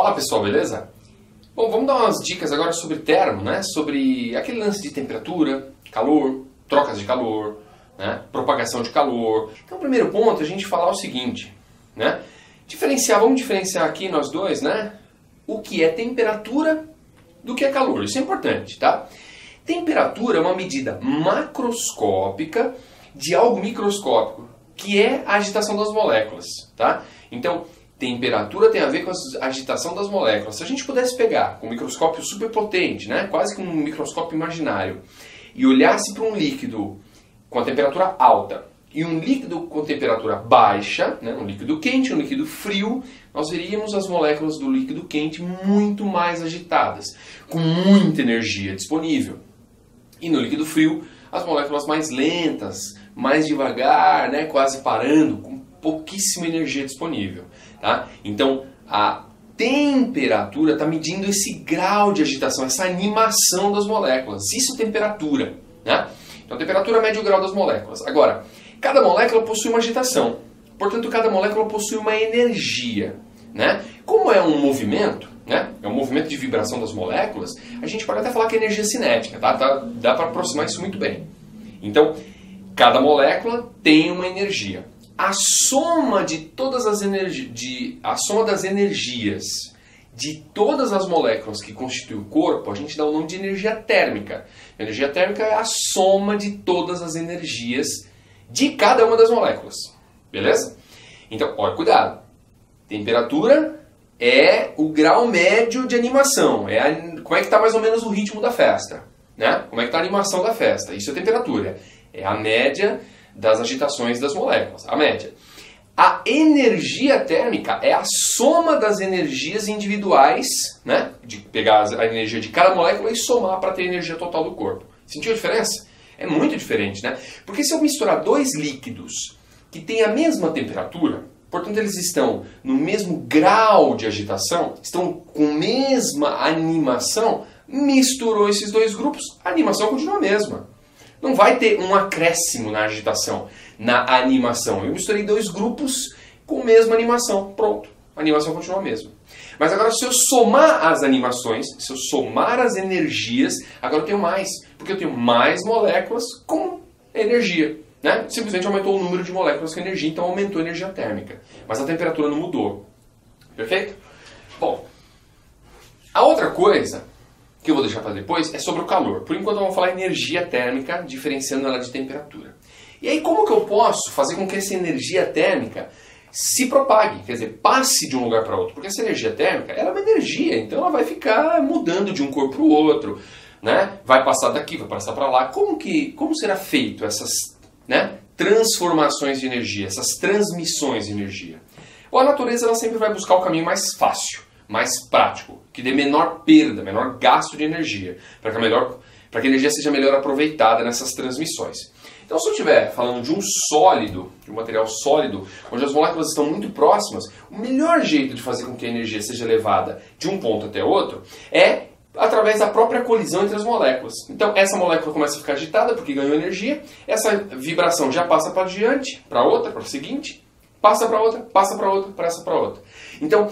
Fala pessoal, beleza? Bom, vamos dar umas dicas agora sobre termo, né? Sobre aquele lance de temperatura, calor, trocas de calor, né? Propagação de calor. Então, o primeiro ponto é a gente falar o seguinte, né? Vamos diferenciar aqui nós dois, né? O que é temperatura do que é calor. Isso é importante, tá? Temperatura é uma medida macroscópica de algo microscópico, que é a agitação das moléculas, tá? Então, temperatura tem a ver com a agitação das moléculas. Se a gente pudesse pegar com um microscópio superpotente, né, quase que um microscópio imaginário, e olhasse para um líquido com a temperatura alta e um líquido com temperatura baixa, né, um líquido quente, um líquido frio, nós veríamos as moléculas do líquido quente muito mais agitadas, com muita energia disponível. E no líquido frio, as moléculas mais lentas, mais devagar, né, quase parando, com pouquíssima energia disponível. Tá? Então, a temperatura está medindo esse grau de agitação, essa animação das moléculas. Isso é temperatura. Né? Então, a temperatura mede o grau das moléculas. Agora, cada molécula possui uma agitação. Portanto, cada molécula possui uma energia. Né? Como é um movimento, né? É um movimento de vibração das moléculas, a gente pode até falar que é energia cinética. Tá? Dá para aproximar isso muito bem. Então, cada molécula tem uma energia. A soma de todas as a soma das energias de todas as moléculas que constituem o corpo, a gente dá o nome de energia térmica. A energia térmica é a soma de todas as energias de cada uma das moléculas. Beleza? Então, olha, cuidado. Temperatura é o grau médio de animação. Como é que está mais ou menos o ritmo da festa. Né? Como é que está a animação da festa. Isso é temperatura. É a média das agitações das moléculas, a média. A energia térmica é a soma das energias individuais, né? De pegar a energia de cada molécula e somar para ter a energia total do corpo. Sentiu a diferença? É muito diferente, né? Porque se eu misturar dois líquidos que têm a mesma temperatura, portanto eles estão no mesmo grau de agitação, estão com a mesma animação, misturou esses dois grupos, a animação continua a mesma. Não vai ter um acréscimo na agitação, na animação. Eu misturei dois grupos com a mesma animação. Pronto, a animação continua a mesma. Mas agora se eu somar as animações, se eu somar as energias, agora eu tenho mais. Porque eu tenho mais moléculas com energia. Né? Simplesmente aumentou o número de moléculas com energia, então aumentou a energia térmica. Mas a temperatura não mudou. Perfeito? Bom, a outra coisa que eu vou deixar para depois, é sobre o calor. Por enquanto, vamos falar energia térmica, diferenciando ela de temperatura. E aí, como que eu posso fazer com que essa energia térmica se propague? Quer dizer, passe de um lugar para outro. Porque essa energia térmica, ela é uma energia, então ela vai ficar mudando de um corpo para o outro. Né? Vai passar daqui, vai passar para lá. Como será feito essas, né, transformações de energia, essas transmissões de energia? Bom, a natureza ela sempre vai buscar o caminho mais fácil, mais prático, que dê menor perda, menor gasto de energia, para que a energia seja melhor aproveitada nessas transmissões. Então, se eu estiver falando de um sólido, de um material sólido, onde as moléculas estão muito próximas, o melhor jeito de fazer com que a energia seja levada de um ponto até outro é através da própria colisão entre as moléculas. Então, essa molécula começa a ficar agitada porque ganhou energia, essa vibração já passa para diante, para outra, para a seguinte, passa para outra, passa para outra, passa para outra. Então,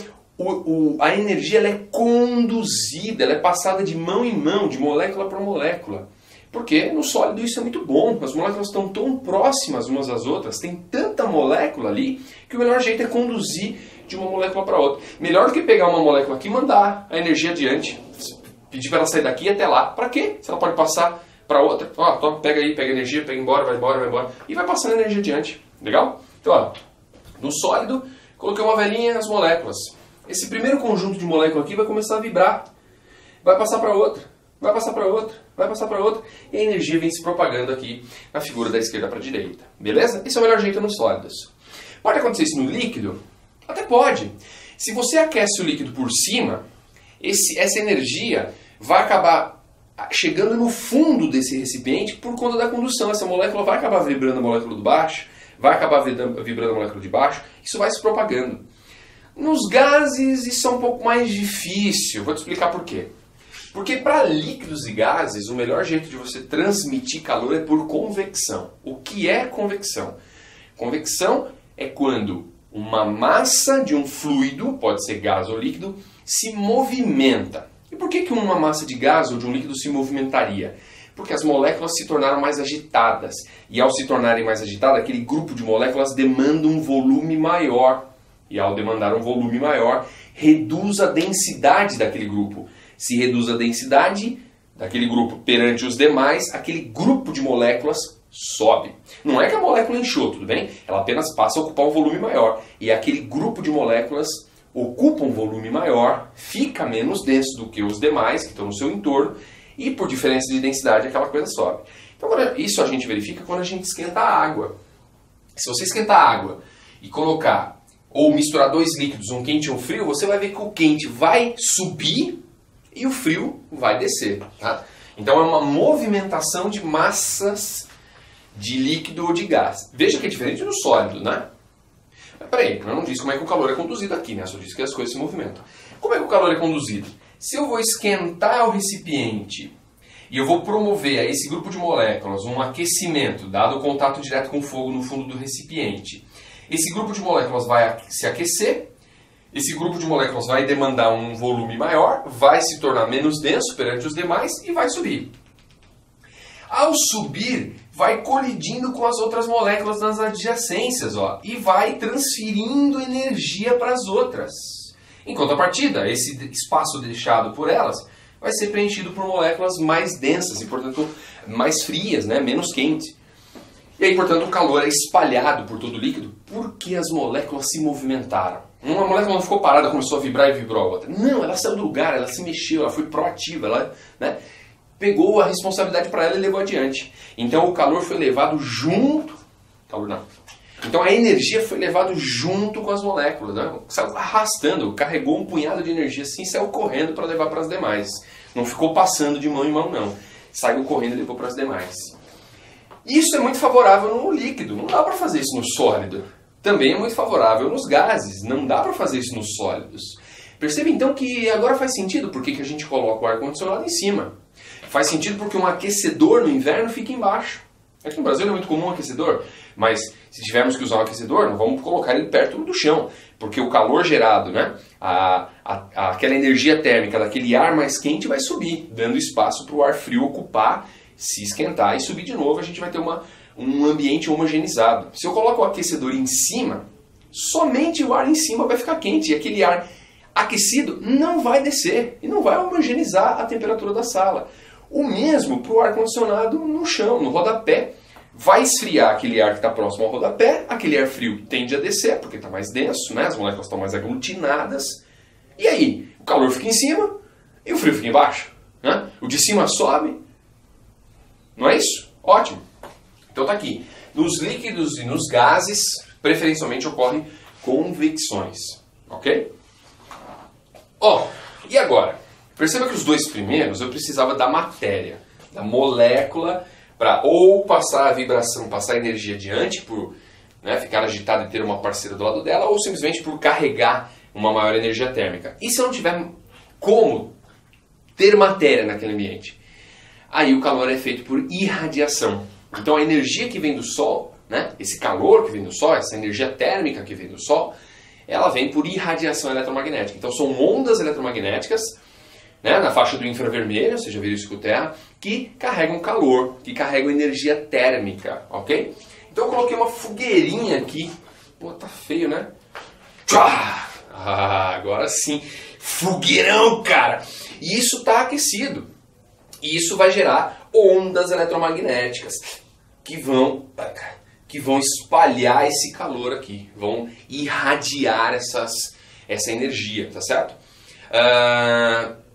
a energia ela é conduzida, ela é passada de mão em mão, de molécula para molécula. Porque no sólido isso é muito bom. As moléculas estão tão próximas umas às outras, tem tanta molécula ali, que o melhor jeito é conduzir de uma molécula para outra. Melhor do que pegar uma molécula aqui e mandar a energia adiante. Pedir para ela sair daqui até lá. Para quê? Se ela pode passar para outra. Ó, toma, pega aí, pega energia, pega embora, vai embora, vai embora. E vai passando a energia adiante. Legal? Então, ó, no sólido, coloquei uma velinha nas moléculas. Esse primeiro conjunto de moléculas aqui vai começar a vibrar. Vai passar para outra, vai passar para outra, vai passar para outra. E a energia vem se propagando aqui na figura da esquerda para a direita. Beleza? Esse é o melhor jeito nos sólidos. Pode acontecer isso no líquido? Até pode. Se você aquece o líquido por cima, essa energia vai acabar chegando no fundo desse recipiente por conta da condução. Essa molécula vai acabar vibrando a molécula de baixo, vai acabar vibrando a molécula de baixo. Isso vai se propagando. Nos gases isso é um pouco mais difícil, vou te explicar por quê. Porque para líquidos e gases, o melhor jeito de você transmitir calor é por convecção. O que é convecção? Convecção é quando uma massa de um fluido, pode ser gás ou líquido, se movimenta. E por que uma massa de gás ou de um líquido se movimentaria? Porque as moléculas se tornaram mais agitadas. E ao se tornarem mais agitadas, aquele grupo de moléculas demanda um volume maior. E ao demandar um volume maior, reduz a densidade daquele grupo. Se reduz a densidade daquele grupo perante os demais, aquele grupo de moléculas sobe. Não é que a molécula inchou, tudo bem? Ela apenas passa a ocupar um volume maior. E aquele grupo de moléculas ocupa um volume maior, fica menos denso do que os demais que estão no seu entorno, e por diferença de densidade aquela coisa sobe. Então isso a gente verifica quando a gente esquenta a água. Se você esquentar a água e colocar, ou misturar dois líquidos, um quente e um frio, você vai ver que o quente vai subir e o frio vai descer. Tá? Então é uma movimentação de massas de líquido ou de gás. Veja que é diferente do sólido, né? Mas peraí, eu não disse como é que o calor é conduzido aqui, né? Só disse que as coisas se movimentam. Como é que o calor é conduzido? Se eu vou esquentar o recipiente e eu vou promover a esse grupo de moléculas um aquecimento, dado o contato direto com o fogo no fundo do recipiente, esse grupo de moléculas vai se aquecer, esse grupo de moléculas vai demandar um volume maior, vai se tornar menos denso perante os demais e vai subir. Ao subir, vai colidindo com as outras moléculas nas adjacências, ó, e vai transferindo energia para as outras. Em contrapartida, esse espaço deixado por elas vai ser preenchido por moléculas mais densas e, portanto, mais frias, né, menos quentes. E aí, portanto, o calor é espalhado por todo o líquido porque as moléculas se movimentaram. Uma molécula não ficou parada, começou a vibrar e vibrou a outra. Não, ela saiu do lugar, ela se mexeu, ela foi proativa, ela, né, pegou a responsabilidade para ela e levou adiante. Então o calor foi levado junto... Calor não. Então a energia foi levada junto com as moléculas. Né? Saiu arrastando, carregou um punhado de energia assim e saiu correndo para levar para as demais. Não ficou passando de mão em mão, não. Saiu correndo e levou para as demais. Isso é muito favorável no líquido. Não dá para fazer isso no sólido. Também é muito favorável nos gases. Não dá para fazer isso nos sólidos. Percebe então que agora faz sentido por que a gente coloca o ar-condicionado em cima. Faz sentido porque um aquecedor no inverno fica embaixo. Aqui no Brasil não é muito comum um aquecedor, mas se tivermos que usar um aquecedor, não vamos colocar ele perto do chão, porque o calor gerado, né, aquela energia térmica daquele ar mais quente vai subir, dando espaço para o ar frio ocupar, se esquentar e subir de novo, a gente vai ter um ambiente homogeneizado. Se eu coloco o aquecedor em cima, somente o ar em cima vai ficar quente, e aquele ar aquecido não vai descer e não vai homogeneizar a temperatura da sala. O mesmo para o ar-condicionado no chão, no rodapé. Vai esfriar aquele ar que está próximo ao rodapé, aquele ar frio tende a descer, porque está mais denso, né? As moléculas estão mais aglutinadas. E aí, o calor fica em cima e o frio fica embaixo. Né? O de cima sobe. Não é isso? Ótimo. Então está aqui. Nos líquidos e nos gases, preferencialmente ocorrem convecções. Ok? Ó, e agora? Perceba que os dois primeiros eu precisava da matéria, da molécula, para ou passar a vibração, passar a energia adiante, por, né, ficar agitada e ter uma parceira do lado dela, ou simplesmente por carregar uma maior energia térmica. E se eu não tiver como ter matéria naquele ambiente? Aí o calor é feito por irradiação. Então a energia que vem do Sol, né, esse calor que vem do Sol, essa energia térmica que vem do Sol, ela vem por irradiação eletromagnética. Então são ondas eletromagnéticas, né, na faixa do infravermelho, você já viu isso com Terra, que carregam calor, que carregam energia térmica, ok? Então eu coloquei uma fogueirinha aqui. Pô, tá feio, né? Ah, agora sim. Fogueirão, cara! E isso tá aquecido. E isso vai gerar ondas eletromagnéticas que vão espalhar esse calor aqui, vão irradiar essa energia, tá certo?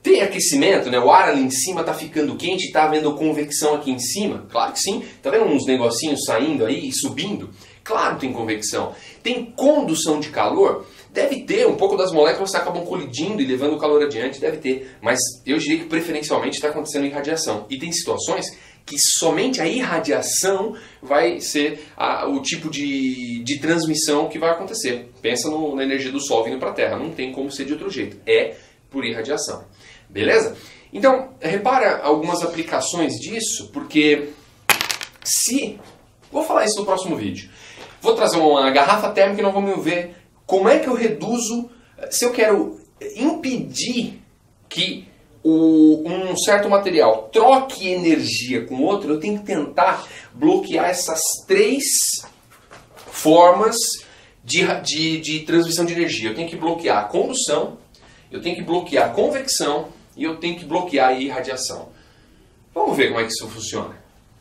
Tem aquecimento, né? O ar ali em cima está ficando quente, está havendo convecção aqui em cima? Claro que sim. Está vendo uns negocinhos saindo aí e subindo? Claro que tem convecção. Tem condução de calor? Deve ter, um pouco das moléculas acabam colidindo e levando o calor adiante, deve ter. Mas eu diria que preferencialmente está acontecendo irradiação. E tem situações que somente a irradiação vai ser o tipo de transmissão que vai acontecer. Pensa na energia do Sol vindo para a Terra. Não tem como ser de outro jeito. É por irradiação. Beleza? Então, repara algumas aplicações disso, porque vou falar isso no próximo vídeo. Vou trazer uma garrafa térmica e nós vamos ver como é que eu reduzo, se eu quero impedir que um certo material troque energia com outro, eu tenho que tentar bloquear essas 3 formas de transmissão de energia. Eu tenho que bloquear a condução, eu tenho que bloquear a convecção e eu tenho que bloquear a irradiação. Vamos ver como é que isso funciona.